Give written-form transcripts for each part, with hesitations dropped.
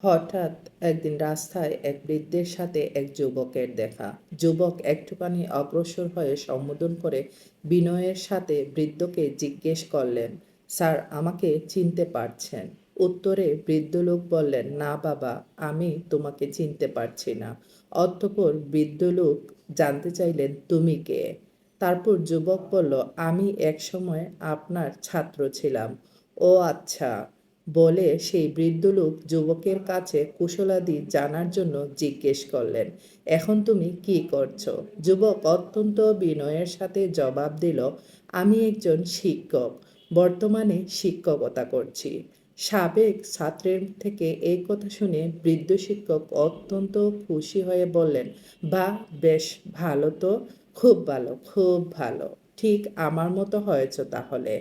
হঠাৎ একদিন রাস্তায় এক বৃদ্ধের সাথে এক যুবকের দেখা। যুবক একটুখানি অগ্রসর হয়ে সম্বোধন করে বিনয়ের সাথে বৃদ্ধকে জিজ্ঞেস করলেন, স্যার, আমাকে চিনতে পারছেন? উত্তরে বৃদ্ধ লোক বললেন, না বাবা, আমি তোমাকে চিনতে পারছি না। অতঃপর বৃদ্ধ লোক জানতে চাইলেন, তুমি কে? তারপর যুবক বলল, আমি একসময় আপনার ছাত্র ছিলাম। ও আচ্ছা, বলে সেই বৃদ্ধ লোক যুবকের কাছে কুশলাদি জানার জন্য জিজ্ঞেস করলেন, এখন তুমি কি করছো? যুবক অত্যন্ত বিনয়ের সাথে জবাব দিল, আমি একজন শিক্ষক, বর্তমানে শিক্ষকতা করছি। সাবেক ছাত্রের থেকে এই কথা শুনে বৃদ্ধ শিক্ষক অত্যন্ত খুশি হয়ে বললেন, বাহ, বেশ ভালো তো, খুব ভালো, খুব ভালো, ঠিক আমার মতো হয়েছ তাহলে।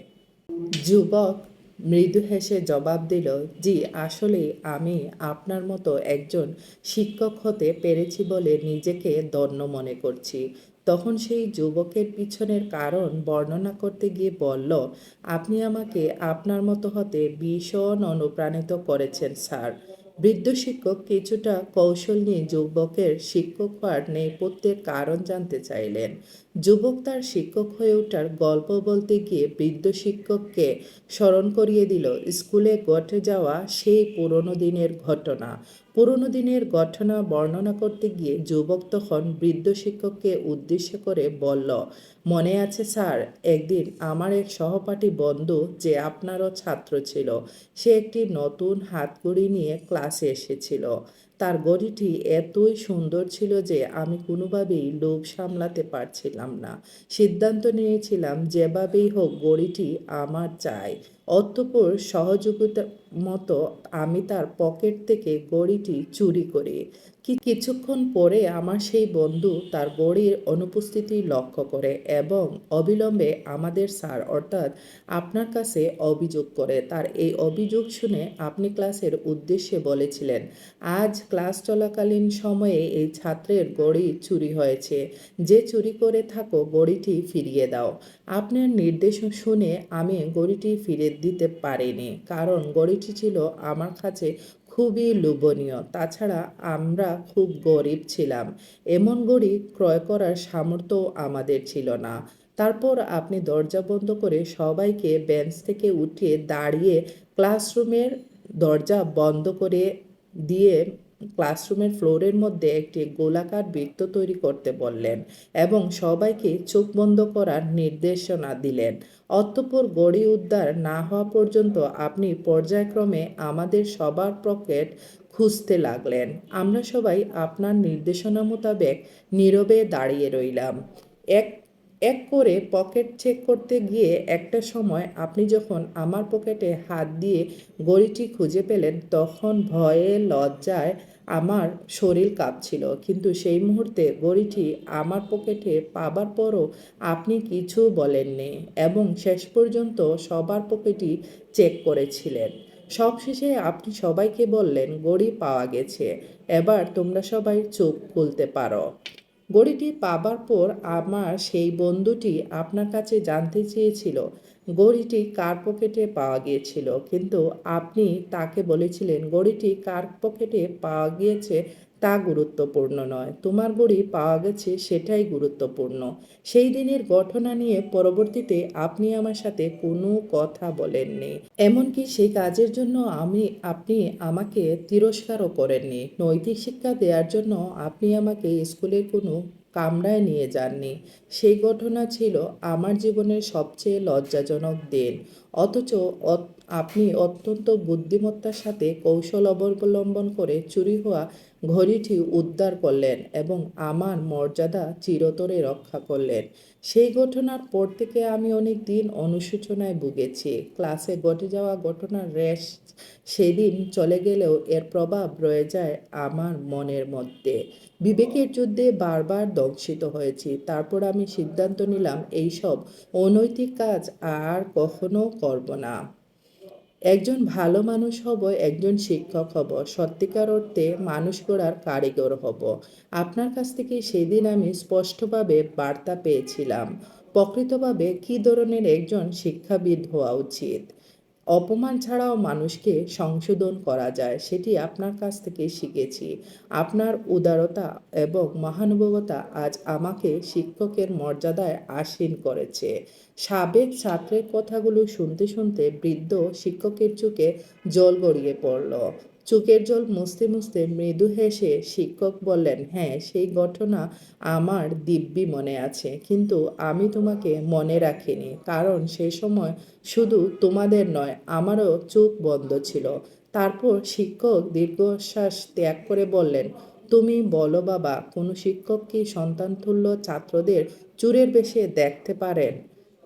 যুবক মৃদু হেসে জবাব দিল, জি, আসলে আমি আপনার মতো একজন শিক্ষক হতে পেরেছি বলে নিজেকে ধন্য মনে করছি। তখন সেই যুবকের পিছনের কারণ বর্ণনা করতে গিয়ে বলল, আপনি আমাকে আপনার মতো হতে ভীষণ অনুপ্রাণিত করেছেন স্যার। বৃদ্ধ শিক্ষক কিছুটা কৌশল নিয়ে যুবকের শিক্ষক হওয়ার নেপথ্যের কারণ জানতে চাইলেন। যুবক তার শিক্ষক হয়ে ওঠার গল্প বলতে গিয়ে বৃদ্ধ শিক্ষককে স্মরণ করিয়ে দিল স্কুলে ঘটে যাওয়া সেই পুরনো দিনের ঘটনা। পুরনো দিনের ঘটনা বর্ণনা করতে গিয়ে যুবক তখন বৃদ্ধ শিক্ষককে উদ্দেশ্য করে বলল, মনে আছে স্যার, একদিন আমার এক সহপাঠী বন্ধু যে আপনারও ছাত্র ছিল, সে একটি নতুন হাতঘড়ি নিয়ে ক্লাসে এসেছিল। তার ঘড়িটি এতই সুন্দর ছিল যে আমি কোনোভাবেই লোভ সামলাতে পারছিলাম না। সিদ্ধান্ত নিয়েছিলাম যেভাবেই হোক ঘড়িটি আমার চাই। অতঃপর সহযোগিতার মতো আমি তার পকেট থেকে ঘড়িটি চুরি করি। কিছুক্ষণ পরে আমার সেই বন্ধু তার ঘড়ির অনুপস্থিতি লক্ষ্য করে এবং অবিলম্বে আমাদের স্যার অর্থাৎ আপনার কাছে অভিযোগ করে। তার এই অভিযোগ শুনে আপনি ক্লাসের উদ্দেশ্যে বলেছিলেন, আজ ক্লাস চলাকালীন সময়ে এই ছাত্রের ঘড়ি চুরি হয়েছে, যে চুরি করে থাকো ঘড়িটি ফিরিয়ে দাও। আপনার নির্দেশ শুনে আমি ঘড়িটি ফিরে দিতে পারিনি, কারণ ঘড়িটি ছিল আমার কাছে খুবই লোভনীয়। তাছাড়া আমরা খুব গরিব ছিলাম, এমন ঘড়ি ক্রয় করার সামর্থ্য আমাদের ছিল না। তারপর আপনি দরজা বন্ধ করে সবাইকে বেঞ্চ থেকে উঠিয়ে দাঁড়িয়ে ক্লাসরুমের দরজা বন্ধ করে দিয়ে ক্লাসরুমের ফ্লোরের মধ্যে একটি গোলাকার বৃত্ত তৈরি করতে বললেন এবং সবাইকে চোখ বন্ধ করার নির্দেশনা দিলেন। অতঃপর ঘড়ি উদ্ধার না হওয়া পর্যন্ত আপনি পর্যায়ক্রমে আমাদের সবার পকেট খুঁজতে লাগলেন। আমরা সবাই আপনার নির্দেশনা মোতাবেক নীরবে দাঁড়িয়ে রইলাম। এক এক করে পকেট চেক করতে গিয়ে একটা সময় আপনি যখন আমার পকেটে হাত দিয়ে ঘড়িটি খুঁজে পেলেন, তখন ভয়ে লজ্জায় আমার শরীর কাঁপছিল। কিন্তু সেই মুহূর্তে ঘড়িটি আমার পকেটে পাবার পরও আপনি কিছু বলেননি এবং শেষ পর্যন্ত সবার পকেটই চেক করেছিলেন। সবশেষে আপনি সবাইকে বললেন, ঘড়ি পাওয়া গেছে, এবার তোমরা সবাই চোখ খুলতে পারো। ঘড়িটি পাবার পর আমার সেই বন্ধুটি আপনার কাছে জানতে চেয়েছিল ঘড়িটি কার পকেটে পাওয়া গিয়েছিল, কিন্তু আপনি তাকে বলেছিলেন ঘড়িটি কার পকেটে পাওয়া গিয়েছে তা গুরুত্বপূর্ণ নয়, তোমার ঘড়ি পাওয়া গেছে সেটাই গুরুত্বপূর্ণ। সেই দিনের ঘটনা নিয়ে পরবর্তীতে আপনি আমার সাথে কোনো কথা বলেননি, এমনকি সেই কাজের জন্য আপনি আমাকে তিরস্কারও করেননি। নৈতিক শিক্ষা দেওয়ার জন্য আপনি আমাকে স্কুলের কোনো কামরায় নিয়ে যাননি। সেই ঘটনা ছিল আমার জীবনের সবচেয়ে লজ্জাজনক দিন। অথচ আপনি অত্যন্ত বুদ্ধিমত্তার সাথে কৌশল অবলম্বন করে চুরি হওয়া ঘড়িটি উদ্ধার করলেন এবং আমার মর্যাদা চিরতরে রক্ষা করলেন। সেই ঘটনার পর থেকে আমি অনেক দিন অনুশোচনায় ভুগেছি। ক্লাসে ঘটে যাওয়া ঘটনার রেশ সেদিন চলে গেলেও এর প্রভাব রয়ে যায় আমার মনের মধ্যে। বিবেকের যুদ্ধে বারবার দংশিত হয়েছি। তারপর আমি সিদ্ধান্ত নিলাম এইসব অনৈতিক কাজ আর কখনো করব না। একজন ভালো মানুষ হব, একজন শিক্ষক হব, সত্যিকার অর্থে মানুষ গড়ার কারিগর হব। আপনার কাছ থেকে সেদিন আমি স্পষ্টভাবে বার্তা পেয়েছিলাম প্রকৃতভাবে কী ধরনের একজন শিক্ষাবিদ হওয়া উচিত। অপমান ছাড়াও মানুষকে সংশোধন করা যায়, সেটি আপনার কাছ থেকে শিখেছি। আপনার উদারতা এবং মহানুভবতা আজ আমাকে শিক্ষকের মর্যাদায় আসীন করেছে। সাবেক ছাত্রের কথাগুলো শুনতে শুনতে বৃদ্ধ শিক্ষকের চোখে জল গড়িয়ে পড়ল। চোখের জল মুছতে মুছতে মৃদু হেসে শিক্ষক বললেন, হ্যাঁ, সেই ঘটনা আমার দিব্যি মনে আছে, কিন্তু আমি তোমাকে মনে রাখিনি, কারণ সেই সময় শুধু তোমাদের নয়, আমারও চোখ বন্ধ ছিল। তারপর শিক্ষক দীর্ঘশ্বাস ত্যাগ করে বললেন, তুমি বলো বাবা, কোনো শিক্ষক কি সন্তানতুল্য ছাত্রদের চোরের বেশে দেখতে পারেন?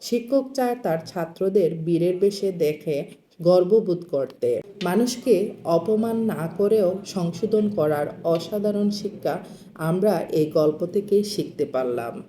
শিক্ষক চায় তার ছাত্রদের বীরের বেশে দেখে গর্ববোধ করতে। মানুষকে অপমান না করেও সংশোধন করার অসাধারণ শিক্ষা আমরা এই গল্প থেকেই শিখতে পারলাম।